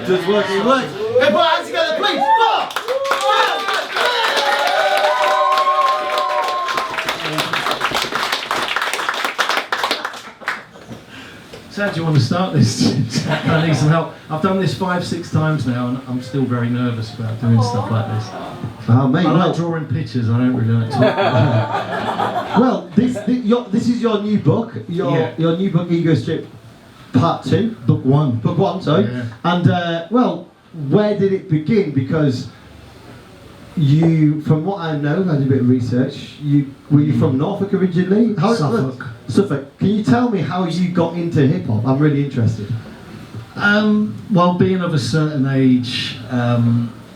does work, it works. Hey, put our hands together, please. So how do you want to start this? I need some help. I've done this 5-6 times now and I'm still very nervous about doing stuff like this. Oh, mate, I like drawing pictures, I don't really like talking. Well, this is your new book, your new book, Ego Strip Part 2. Book 1. Book 1, sorry. Yeah. And, well, where did it begin? Because you, from what I know, I did a bit of research, were you from Norfolk originally? Suffolk. Suffolk. Can you tell me how you got into hip hop? I'm really interested. Well, being of a certain age,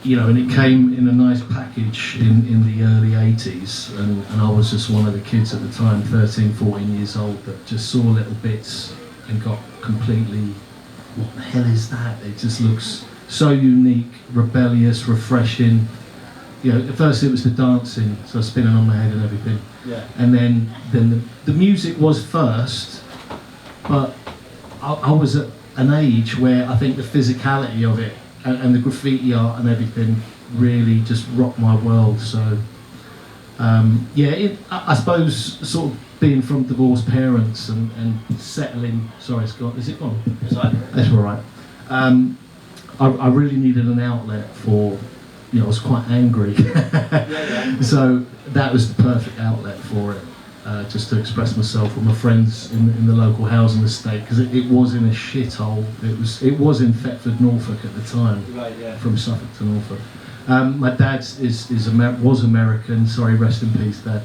you know, and it came in a nice package in the early 80s, and I was just one of the kids at the time, 13, 14 years old, that just saw little bits and got completely, what the hell is that? It just looks so unique, rebellious, refreshing. You know, at first it was the dancing, so spinning on my head and everything. Yeah. And then the music was first, but I was at an age where I think the physicality of it and the graffiti art and everything really just rocked my world. So I suppose sort of being from divorced parents and settling. Sorry, Scott, is it gone? That's all right. I really needed an outlet for. You know, I was quite angry, so that was the perfect outlet for it, just to express myself with my friends in the local housing estate, because it was in a shithole. It was in Thetford, Norfolk at the time, Right, yeah. from Suffolk to Norfolk. My dad was American. Sorry, rest in peace, Dad.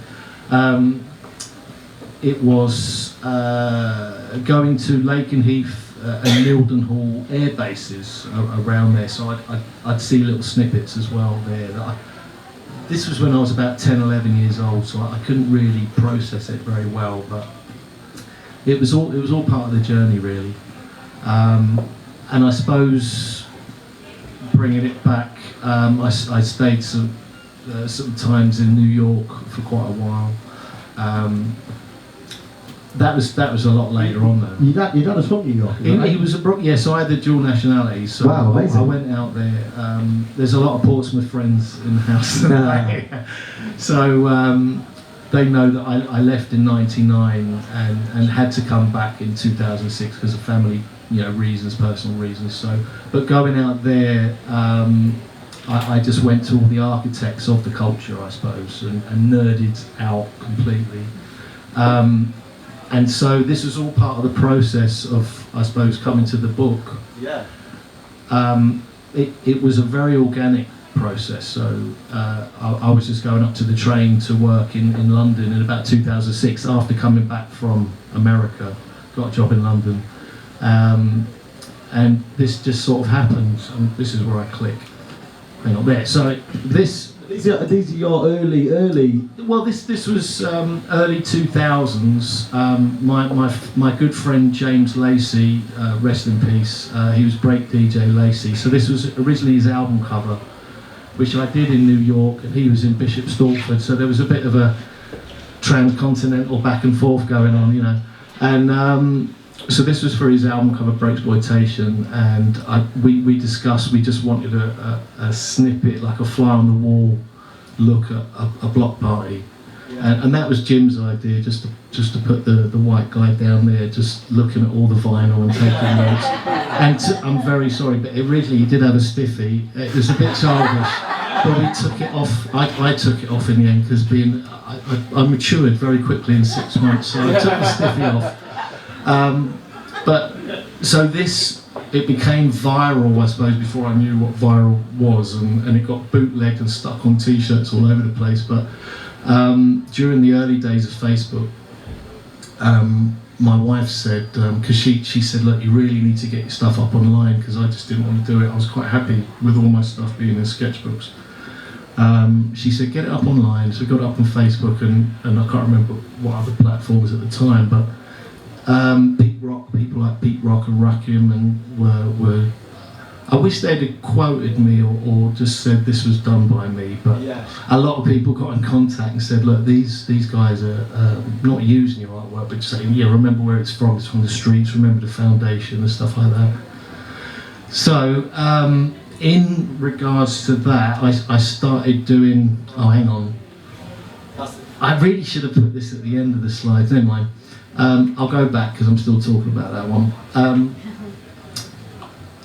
It was going to Lakenheath and Mildenhall air bases around there, so I'd see little snippets as well there. This was when I was about 10, 11 years old, so I couldn't really process it very well, but it was all part of the journey, really. And I suppose bringing it back, I stayed some times in New York for quite a while. That was a lot later on though. Your dad was from New York, right? He was so I had the dual nationality, so wow, amazing. I went out there. There's a lot of Portsmouth friends in the house. So they know that I left in '99 and had to come back in 2006 because of family, you know, reasons, personal reasons. So, but going out there, I just went to all the architects of the culture, I suppose, and nerded out completely. And so this was all part of the process of, I suppose, coming to the book. Yeah. It was a very organic process. So I was just going up to the train to work in London in about 2006 after coming back from America. Got a job in London. And this just sort of happened, and this is where I click. Hang on there. So these are your early. Well, this was early 2000s. My good friend James Lacey, rest in peace. He was break DJ Lacey. So this was originally his album cover, which I did in New York, and he was in Bishop Stortford. So there was a bit of a transcontinental back and forth going on, you know. And so this was for his album cover, Breaksploitation, and we discussed, we just wanted a snippet, like a fly on the wall look at a block party. Yeah. And that was Jim's idea, just to put the white guy down there, just looking at all the vinyl and taking notes. And I'm very sorry, but originally he did have a stiffy. It was a bit childish, but we took it off. I took it off in the end, because I matured very quickly in 6 months, so I took the stiffy off. But so it became viral, I suppose, before I knew what viral was, and it got bootlegged and stuck on t-shirts all over the place. But during the early days of Facebook, my wife said, because she said, look, you really need to get your stuff up online, because I just didn't want to do it. I was quite happy with all my stuff being in sketchbooks. She said, get it up online. So we got it up on Facebook, and I can't remember what other platforms at the time, but people like Pete Rock and Rakim, and were I wish they'd have quoted me or just said this was done by me, but a lot of people got in contact and said, look, these guys are not using your artwork, but just saying, yeah, remember where it's from the streets, remember the foundation and stuff like that. So, in regards to that, I started doing. Oh, hang on. I really should have put this at the end of the slides. Never mind. I'll go back because I'm still talking about that one.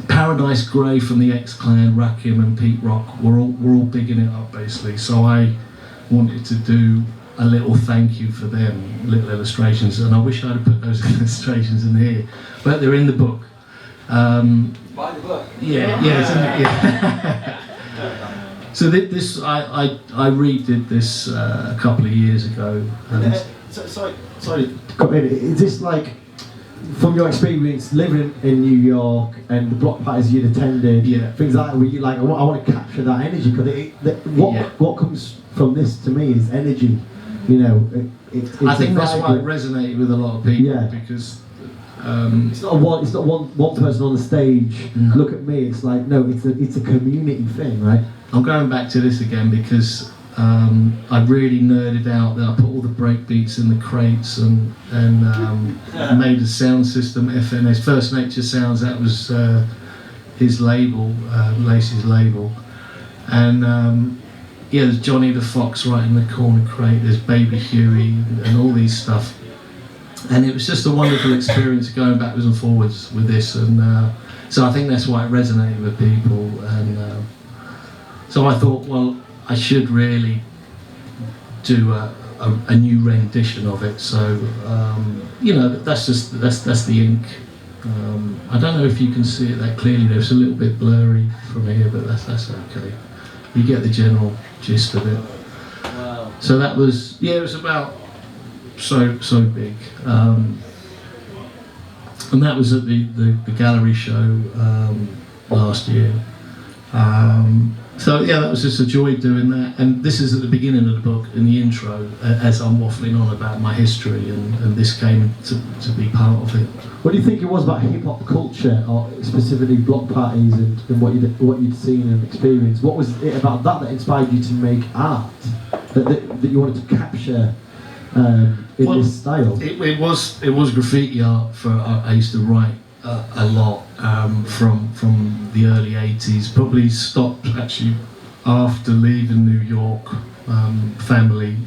Paradise Grey from the X-Clan, Rakim and Pete Rock were all bigging it up basically. So I wanted to do a little thank you for them, little illustrations, and I wish I'd have put those illustrations in here, but they're in the book. Buy the book. Yeah, it's in it, yeah. So this, I redid this a couple of years ago. Sorry, is this like, from your experience living in New York and the block parties you'd attended, things like that, where you like, I want to capture that energy, because what comes from this to me is energy, you know. It's I think that's why it resonated with a lot of people, because it's not one person on the stage. No. Look at me. It's like, no, it's a community thing, right? I'm going back to this again because I really nerded out that I put all the breakbeats in the crates and made a sound system, FNS, First Nature Sounds. That was his label, Lacey's label, and there's Johnny the Fox right in the corner crate. There's Baby Huey and all these stuff. And it was just a wonderful experience going backwards and forwards with this, and so I think that's why it resonated with people. And so I thought, well, I should really do a new rendition of it. So that's the ink. I don't know if you can see it that clearly. It's a little bit blurry from here, but that's okay. You get the general gist of it. Wow. So that was it was about. So big, and that was at the gallery show last year. That was just a joy doing that. And this is at the beginning of the book, in the intro, as I'm waffling on about my history, and this came to be part of it. What do you think it was about hip hop culture, or specifically block parties, and what you'd seen and experienced? What was it about that inspired you to make art that you wanted to capture? This style? It was graffiti art. I used to write a lot from the early 80s. Probably stopped actually after leaving New York. Family,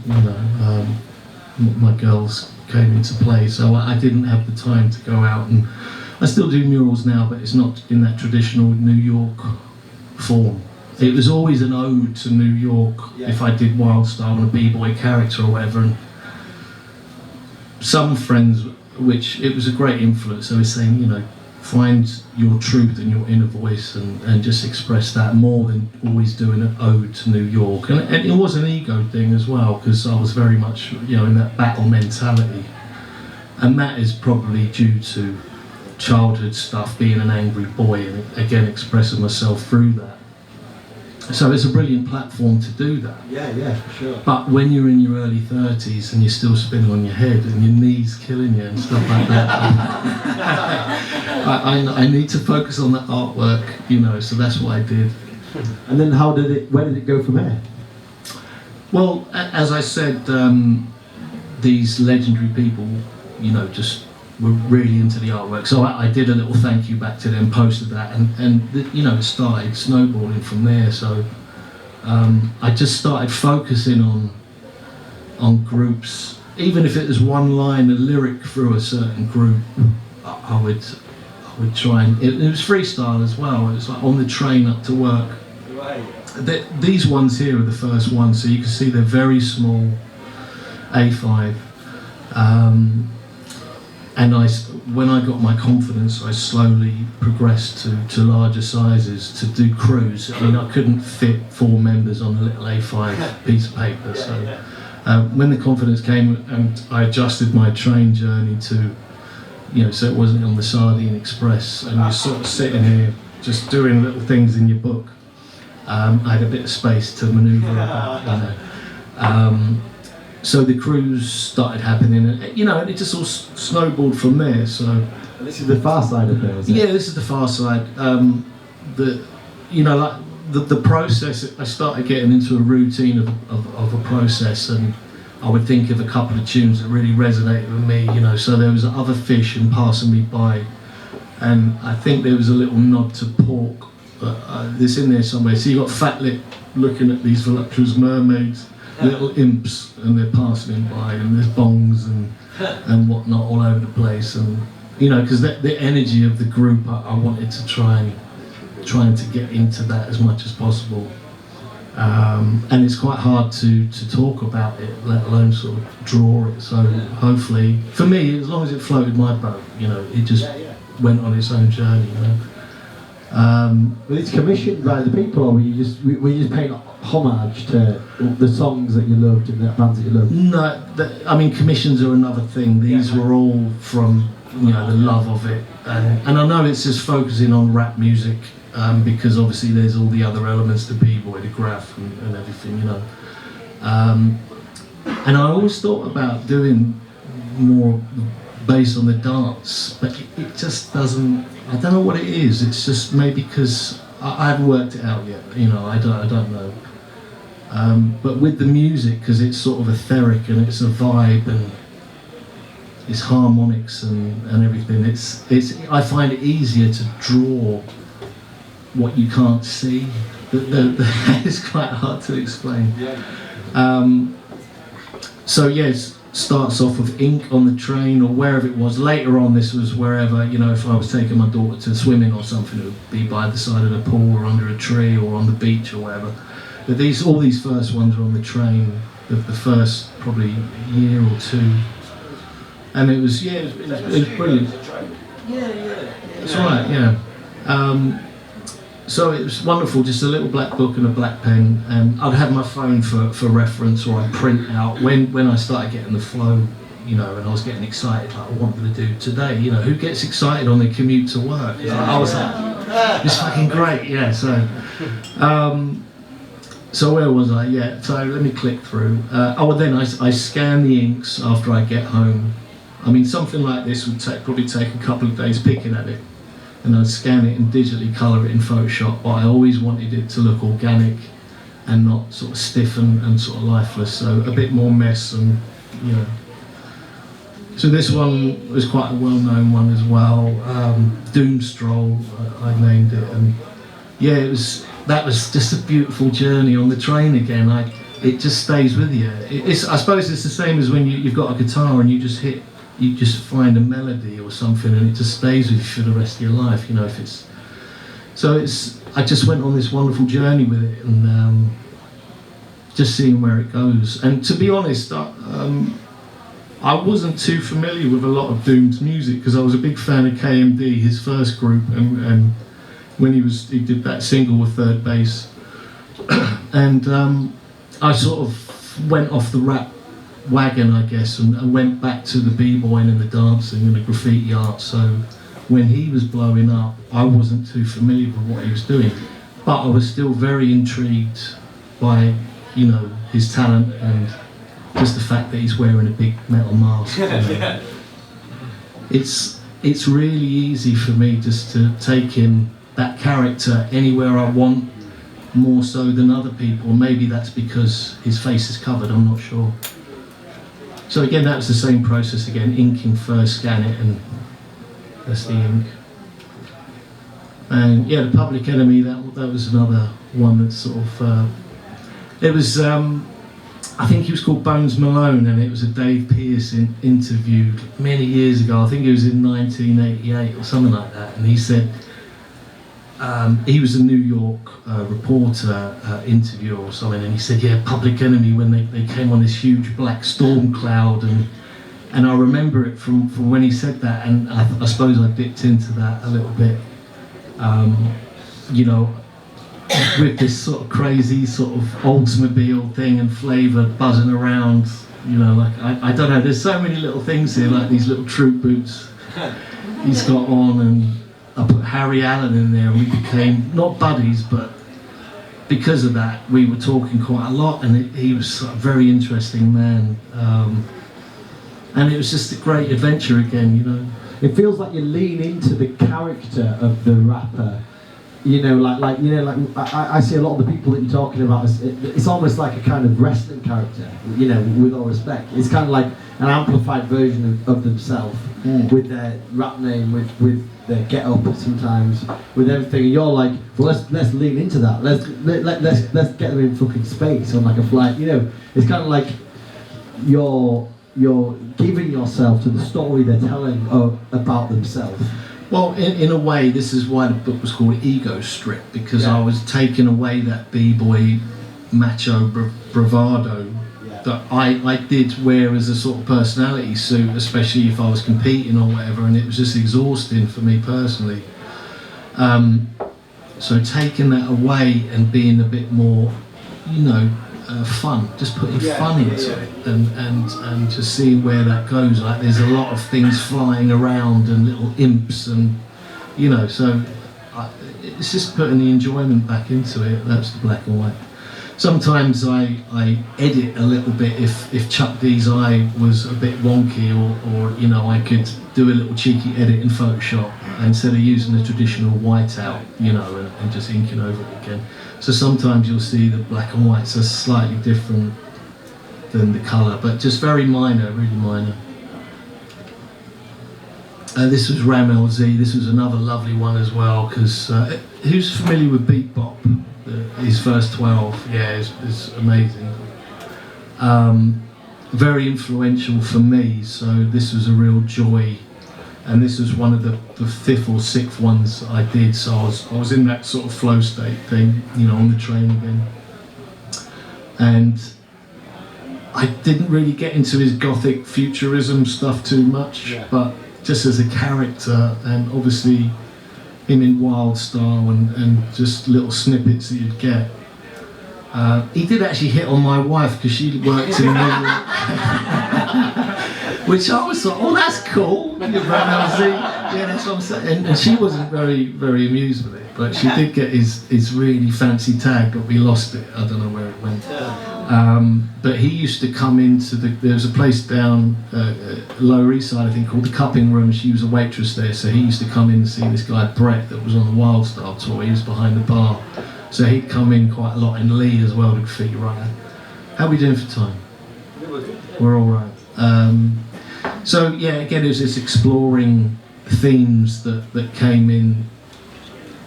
my girls came into play, so I didn't have the time to go out, and I still do murals now, but it's not in that traditional New York form. It was always an ode to New York. If I did wild style and a b-boy character or whatever. And some friends, which it was a great influence, they were saying, find your truth and your inner voice and just express that more than always doing an ode to New York. And it was an ego thing as well, because I was very much, in that battle mentality. And that is probably due to childhood stuff, being an angry boy, and again expressing myself through that. So it's a brilliant platform to do that. Yeah, for sure. But when you're in your early 30s and you're still spinning on your head and your knees killing you and stuff like that, I need to focus on that artwork, so that's what I did. And then where did it go from there? Well, as I said, these legendary people, just were really into the artwork. So I did a little thank you back to them, posted that, and it started snowballing from there. So I just started focusing on groups. Even if it was one line, a lyric through a certain group, I would try and... It was freestyle as well. It was like on the train up to work. Right. These ones here are the first ones, so you can see they're very small, A5. And when I got my confidence, I slowly progressed to larger sizes to do crews. I mean, I couldn't fit 4 members on a little A5 piece of paper. So when the confidence came, and I adjusted my train journey to, so it wasn't on the Sardine Express, and you're sort of sitting here just doing little things in your book. I had a bit of space to manoeuvre about, So the crews started happening, and it just all snowballed from there. So And this is the far side of it, is it? yeah, this is the far side. The process. I started getting into a routine of a process, and I would think of a couple of tunes that really resonated with me. So there was Other Fish and Passing Me By, and I think there was a little nod to pork. It's in there somewhere. So you got Fat Lip looking at these voluptuous mermaids, little imps, and they're passing him by, and there's bongs and whatnot all over the place, and you know, because the energy of the group, I wanted to trying to get into that as much as possible. And it's quite hard to talk about it, let alone sort of draw it. So hopefully, for me, as long as it floated my boat, you know, it just went on its own journey. You know. But it's commissioned by the people, or were you just paying homage to the songs that you loved and the bands that you loved? No, I mean, commissions are another thing. These were all from, you know, the love of it, and I know it's just focusing on rap music. Because obviously there's all the other elements to b-boy, the graph and everything, you know. And I always thought about doing more based on the dance, but it just doesn't, I don't know what it is. It's just maybe because I haven't worked it out yet, you know, I don't know. But with the music, because it's sort of etheric and it's a vibe and it's harmonics and everything, I find it easier to draw what you can't see. It's quite hard to explain. So yes, starts off with ink on the train or wherever it was. Later on, this was wherever, you know, if I was taking my daughter to swimming or something, it would be by the side of the pool or under a tree or on the beach or whatever. But all these first ones were on the train, the first probably year or two. And it was, it was brilliant. That's right, yeah. So it was wonderful, just a little black book and a black pen, and I'd have my phone for reference, or I'd print out when I started getting the flow, you know, and I was getting excited, like, what am I going to do today? You know, who gets excited on their commute to work? I was like, it's fucking great, yeah. So where was I? Yeah, so let me click through. Then I scan the inks after I get home. I mean, something like this would probably take a couple of days picking at it. And I'd scan it and digitally colour it in Photoshop, but I always wanted it to look organic and not sort of stiff and sort of lifeless, so a bit more mess and, you know. So this one was quite a well-known one as well, Doom Stroll, I named it, and yeah, that was just a beautiful journey on the train again. It just stays with you. I suppose it's the same as when you've got a guitar and you just find a melody or something and it just stays with you for the rest of your life, you know. I just went on this wonderful journey with it and just seeing where it goes. And to be honest, I wasn't too familiar with a lot of Doom's music because I was a big fan of KMD, his first group, and when he did that single with Third Bass, and I sort of went off the rap wagon, I guess, and went back to the b-boying and the dancing and the graffiti art. So when he was blowing up, I wasn't too familiar with what he was doing, but I was still very intrigued by, you know, his talent and just the fact that he's wearing a big metal mask. Yeah. It's really easy for me just to take in that character anywhere I want, more so than other people. Maybe that's because his face is covered, I'm not sure. So again, that was the same process again, inking first, scan it, and that's the ink. And yeah, the Public Enemy, that was another one that sort of, it was, I think he was called Bones Malone, and it was a Dave Pearce interview many years ago. I think it was in 1988 or something like that, and he said, he was a New York reporter, interviewer or something, and he said, yeah, Public Enemy, when they came on this huge black storm cloud, and I remember it from when he said that, and I suppose I dipped into that a little bit, you know, with this sort of crazy sort of Oldsmobile thing and flavour buzzing around, you know, like, I don't know, there's so many little things here, like these little troop boots he's got on, and I put Harry Allen in there, and we became, not buddies, but because of that, we were talking quite a lot, and he was a very interesting man. And it was just a great adventure again, you know. It feels like you lean into the character of the rapper you know, I see a lot of the people that you're talking about. It's almost like a kind of wrestling character, you know, with all respect. It's kind of like an amplified version of themselves, with their rap name, with their get up sometimes, with everything. And you're like, well, let's lean into that. Let's get them in fucking space on like a flight. You know, it's kind of like you're giving yourself to the story they're telling about themselves. Well, in a way, this is why the book was called Ego Strip, because I was taking away that b-boy macho bravado that I did wear as a sort of personality suit, especially if I was competing or whatever, and it was just exhausting for me personally. So taking that away and being a bit more, you know, fun, just putting fun into it, and just seeing where that goes. Like there's a lot of things flying around and little imps, and you know, so it's just putting the enjoyment back into it. That's the black and white. Sometimes I edit a little bit if Chuck D's eye was a bit wonky, or you know, I could do a little cheeky edit in Photoshop instead of using the traditional whiteout, you know, and just inking over it again. So sometimes you'll see the black and whites are slightly different than the colour, but just very minor, really minor. This was Ram LZ. This was another lovely one as well, because who's familiar with Beat Bop? His first 12, yeah, it's amazing. Very influential for me, so this was a real joy. And this was one of the fifth or sixth ones I did, so I was in that sort of flow state thing, you know, on the train again. And I didn't really get into his gothic futurism stuff too much, but just as a character, and obviously him in Wild Style and just little snippets that you'd get. He did actually hit on my wife because she worked in which I was like, oh, that's cool. Yeah, that's what I'm saying. And she wasn't very amused with it, but she did get his really fancy tag, but we lost it. I don't know where it went. But he used to come into there's a place down Lower East Side, I think, called the Cupping Room. She was a waitress there, so he used to come in and see this guy Brett that was on the Wild Style tour. He was behind the bar, so he'd come in quite a lot, and Lee as well, the graffiti writer. How are we doing for time? We're all right. So yeah, again, it was this exploring themes that came in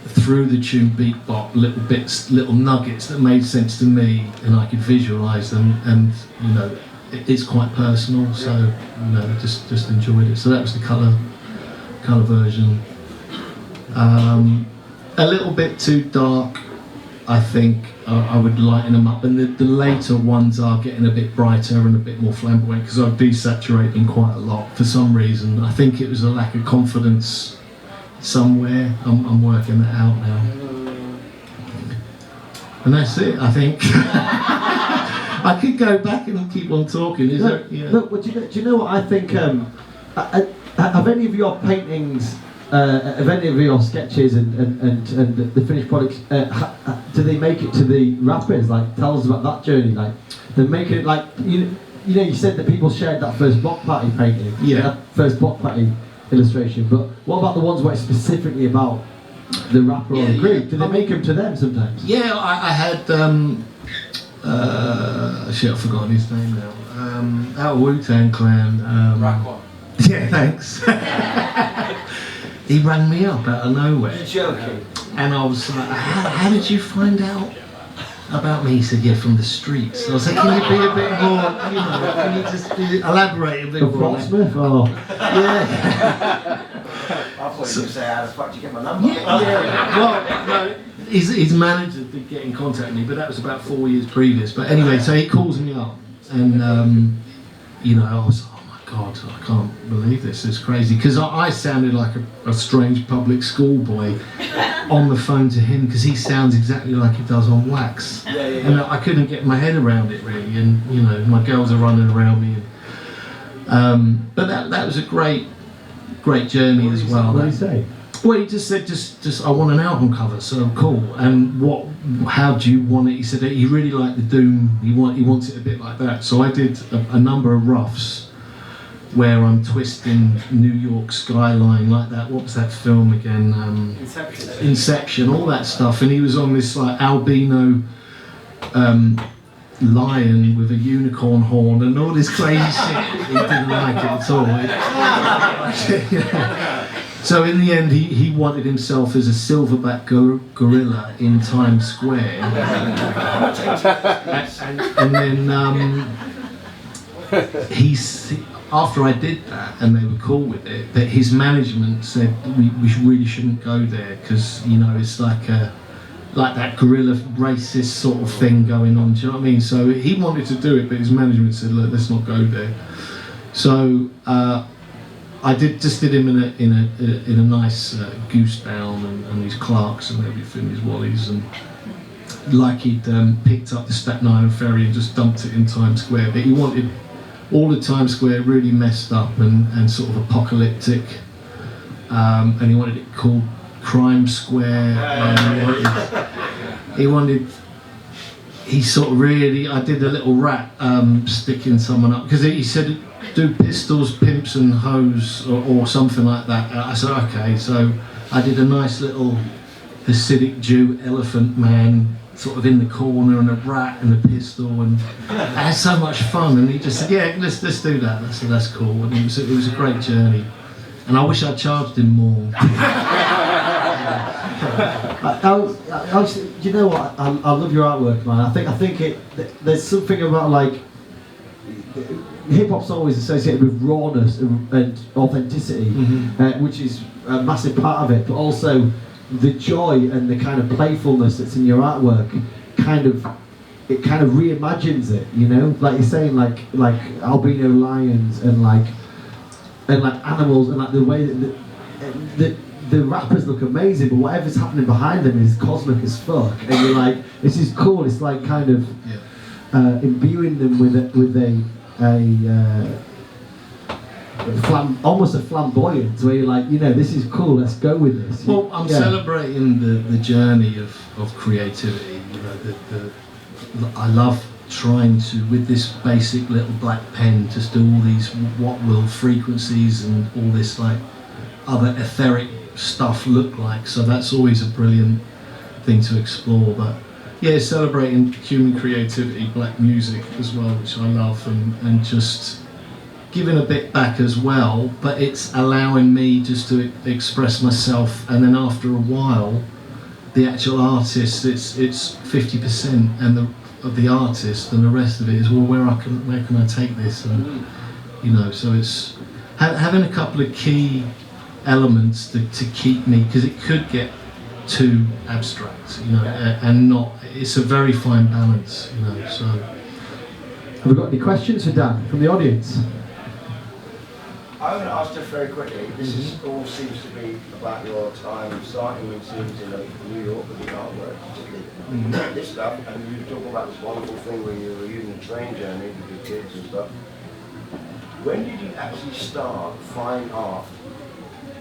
through the tune Beat Bop, little bits, little nuggets that made sense to me, and I could visualise them, and you know, it's quite personal, so you know, just enjoyed it. So that was the colour version. A little bit too dark, I think. I would lighten them up, and the later ones are getting a bit brighter and a bit more flamboyant because I desaturate them quite a lot for some reason. I think it was a lack of confidence somewhere. I'm working that out now, and that's it. I think I could go back and keep on talking. Is there? Yeah. Look, well, do you know what I think? Have any of your paintings? Of any of your sketches and the finished products, do they make it to the rappers? Like, tell us about that journey. Like, they make it like you know. You said that people shared that first block party painting, that first block party illustration. But what about the ones where it's specifically about the rapper or the group? Do they make them to them sometimes? Yeah, I had shit, I've forgotten his name now. Out of Wu-Tang Clan. Raekwon. Yeah, thanks. He rang me up out of nowhere. You're joking. And I was like, how did you find out about me? He said, yeah, from the streets. I was like, can you be a bit more, you know, can you just elaborate a bit more? Portsmouth or? Yeah. I thought you were say, how the fuck did you get my number? Yeah. Well, no, his manager did get in contact with me, but that was about 4 years previous. But anyway, so he calls me up, and, you know, I was like, God, I can't believe this. It's crazy because I sounded like a strange public school boy on the phone to him because he sounds exactly like he does on Wax, and I couldn't get my head around it really. And you know, my girls are running around me. And, but that was a great journey as well. What did he say? Well, he just said, just I want an album cover. So cool. And how do you want it? He said that he really liked the Doom. He wants it a bit like that. So I did a number of roughs. where I'm twisting New York skyline like that. What was that film again? Inception, all that stuff. And he was on this like albino lion with a unicorn horn and all this crazy shit. He didn't like it at all. So in the end, he wanted himself as a silverback gorilla in Times Square. and then after I did that, and they were cool with it, that his management said we really shouldn't go there because it's like that guerrilla racist sort of thing going on. Do you know what I mean? So he wanted to do it, but his management said, look, let's not go there. So I did him in a nice goose down and his Clarks and everything, his Wallies, and like he'd picked up the Staten Island ferry and just dumped it in Times Square. But he wanted all of Times Square really messed up and sort of apocalyptic, and he wanted it called Crime Square. He sort of really, I did a little rap sticking someone up because he said do pistols, pimps and hoes or something like that. I said okay, so I did a nice little Hasidic Jew elephant man sort of in the corner and a rat and a pistol, and I had so much fun. And he just said, yeah, let's do that. I said that's cool, and it was a great journey. And I wish I charged him more. You know what? I love your artwork, man. I think there's something about like hip hop's always associated with rawness and authenticity, which is a massive part of it. But also the joy and the kind of playfulness that's in your artwork, kind of reimagines it. Like you're saying, like albino lions and like animals, and like the way that the rappers look amazing, but whatever's happening behind them is cosmic as fuck, and you're like, this is cool. It's like kind of imbuing them with almost a flamboyance, where you're like, this is cool. Let's go with this. Well, I'm celebrating the journey of creativity. I love trying to, with this basic little black pen, just do all these what will frequencies and all this like other etheric stuff look like. So that's always a brilliant thing to explore. But yeah, celebrating human creativity, black music as well, which I love, and just giving a bit back as well. But it's allowing me just to express myself, and then after a while, the actual artist, it's 50% of the artist, and the rest of it is, well, where can I take this, and so it's having a couple of key elements to keep me, because it could get too abstract, and not. It's a very fine balance, So, have we got any questions for Dan from the audience? I'm going to ask just very quickly. This all seems to be about your time starting with scenes in New York with the artwork, particularly this stuff, and you talk about this wonderful thing when you were using the train journey with your kids and stuff. When did you actually start fine art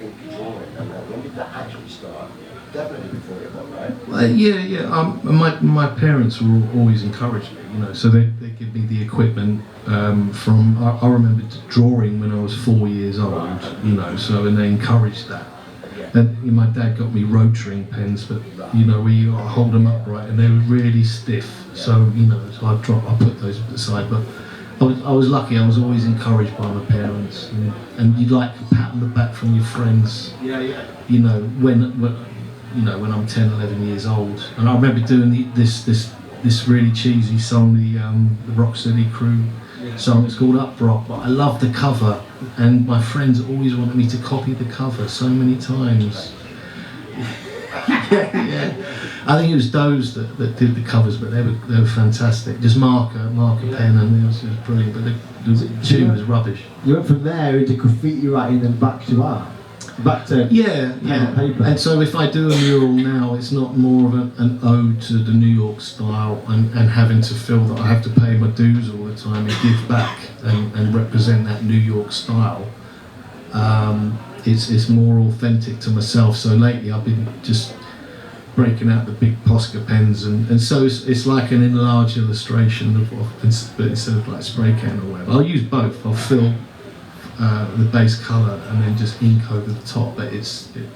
in drawing? And when did that actually start? Definitely before your book, right? Well, yeah. My parents were always encouraged me, so they give me the equipment from. I remember drawing when I was 4 years old, So and they encouraged that. And my dad got me rotary pens, but where you hold them upright, and they were really stiff. So so I put those aside. But I was lucky. I was always encouraged by my parents, and you'd like a pat on the back from your friends. When I'm 10, 11 years old. And I remember doing this really cheesy song, the Rocksteady Crew song. It's called Up Rock, but I love the cover, and my friends always wanted me to copy the cover so many times. yeah. I think it was Doze that did the covers, but they were fantastic. Just marker pen, and it was brilliant, but the tune was rubbish. You went from there into graffiti writing and back to art. Back to paper. And so if I do a mural now, it's not more of an ode to the New York style and having to feel that I have to pay my dues all the time and give back and represent that New York style. It's more authentic to myself. So lately I've been just breaking out the big Posca pens, and so it's like an enlarged illustration but instead of like spray can or whatever. I'll use both. I'll fill the base colour, and then just ink over the top. But it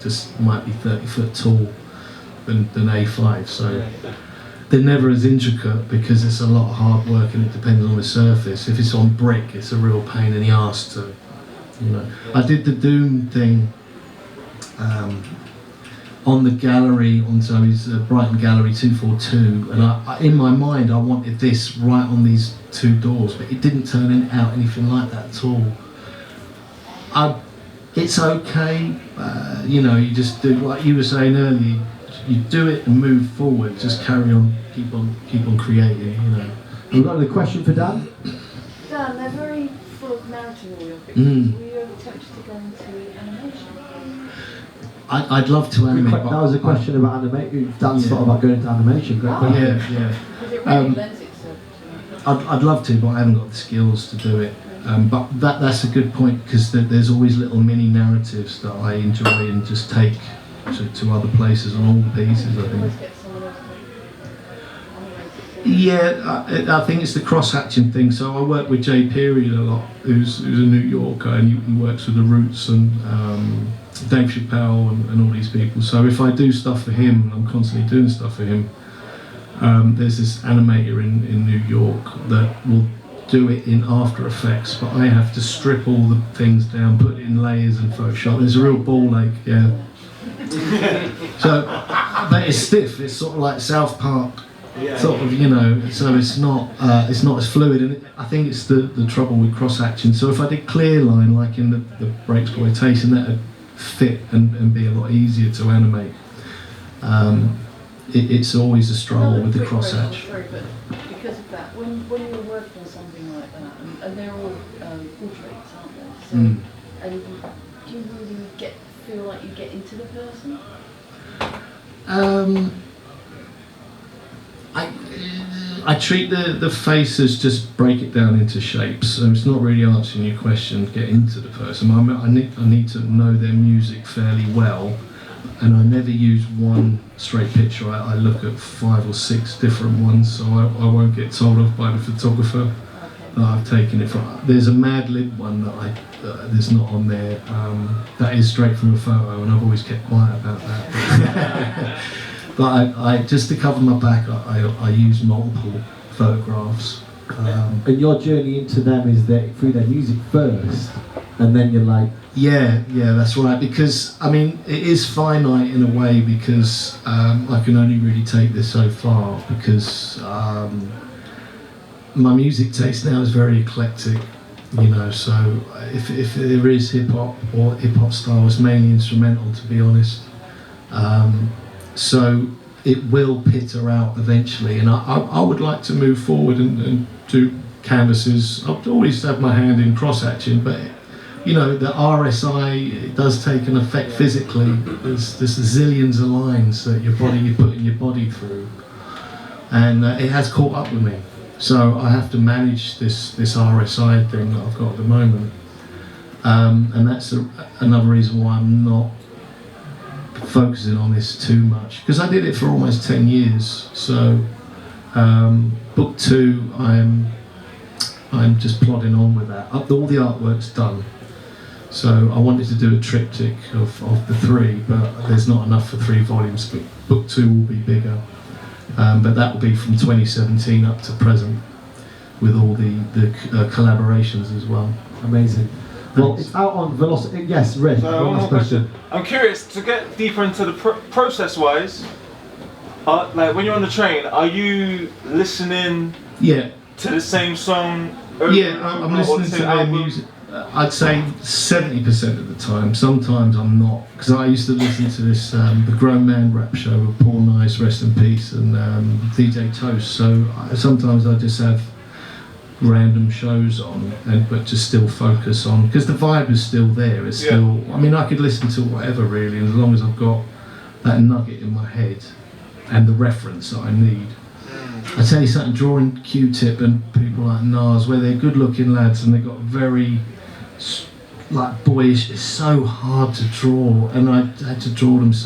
just might be 30 foot tall than A5. So they're never as intricate because it's a lot of hard work and it depends on the surface. If it's on brick, it's a real pain in the arse to, you know. I did the Doom thing on the gallery, on Zoe's Brighton Gallery 242, and I, in my mind I wanted this right on these two doors, but it didn't turn out anything like that at all. It's okay, you know, you just do, like you were saying earlier, you do it and move forward, just carry on, keep on creating, you know. We've got a question for Dan? Dan, they're very full of narrative, all your pictures. Were you ever tempted to go into animation? I'd love to animate. That was a question about animation. Dan's thought about going into animation. Great question. Yeah. Because it really lends itself to it. I'd love to, but I haven't got the skills to do it. But that's a good point, because there's always little mini narratives that I enjoy and just take to other places on all the pieces, I think. Yeah, I think it's the cross-hatching thing. So I work with Jay Period a lot, who's a New Yorker, and he works with The Roots and Dave Chappelle and all these people. So if I do stuff for him, and I'm constantly doing stuff for him, there's this animator in New York that will do it in After Effects, but I have to strip all the things down, put it in layers in Photoshop. There's a real ball ache, yeah. So, but it's stiff. It's sort of like South Park, sort of, you know. So it's not as fluid, and I think it's the trouble with cross-action. So if I did clear line, like in the Breaksploitation, that'd fit and be a lot easier to animate. It's always a struggle with the cross-hatch. Sorry, but because of that, when you're working on something like that, and they're all portraits, aren't they? So, and do you really feel like you get into the person? I treat the face as just break it down into shapes. So it's not really answering your question, get into the person. I need to know their music fairly well, and I never use one straight picture. I look at 5 or 6 different ones, so I won't get told off by the photographer that I've taken it from. There's a Mad Lib one that that's not on there. That is straight from a photo, and I've always kept quiet about that. But I just to cover my back, I use multiple photographs. And your journey into them is through their music first, and then you're like... Yeah, that's right. Because, I mean, it is finite in a way, because I can only really take this so far, because my music taste now is very eclectic, you know, so if there is hip-hop or hip-hop style, it's mainly instrumental, to be honest. So it will peter out eventually, and I would like to move forward and do canvases. I've always had my hand in cross-hatching, but you know, the RSI, it does take an effect physically. There's zillions of lines that you're putting your body through, and it has caught up with me. So I have to manage this RSI thing that I've got at the moment, and that's another reason why I'm not focusing on this too much, because I did it for almost 10 years. So book 2, I'm just plodding on with that. All the artwork's done. So I wanted to do a triptych of the 3, but there's not enough for 3 volumes. But book 2 will be bigger. But that will be from 2017 up to present, with all the collaborations as well. Amazing. Well, it's out on Velocity. Yes, Rick. So one more question. I'm curious to get deeper into the process-wise. Like when you're on the train, are you listening to the same song? I'm listening to their music. I'd say 70% of the time. Sometimes I'm not, because I used to listen to this the Grown Man Rap Show with Paul Nice, rest in peace, and DJ Toast. So sometimes I just have random shows on, but just still focus on, because the vibe is still there. It's still. I mean, I could listen to whatever really, as long as I've got that nugget in my head and the reference that I need. I tell you something, drawing Q-Tip and people like Nas, where they're good-looking lads and they've got very like boyish. It's so hard to draw, and I had to draw them so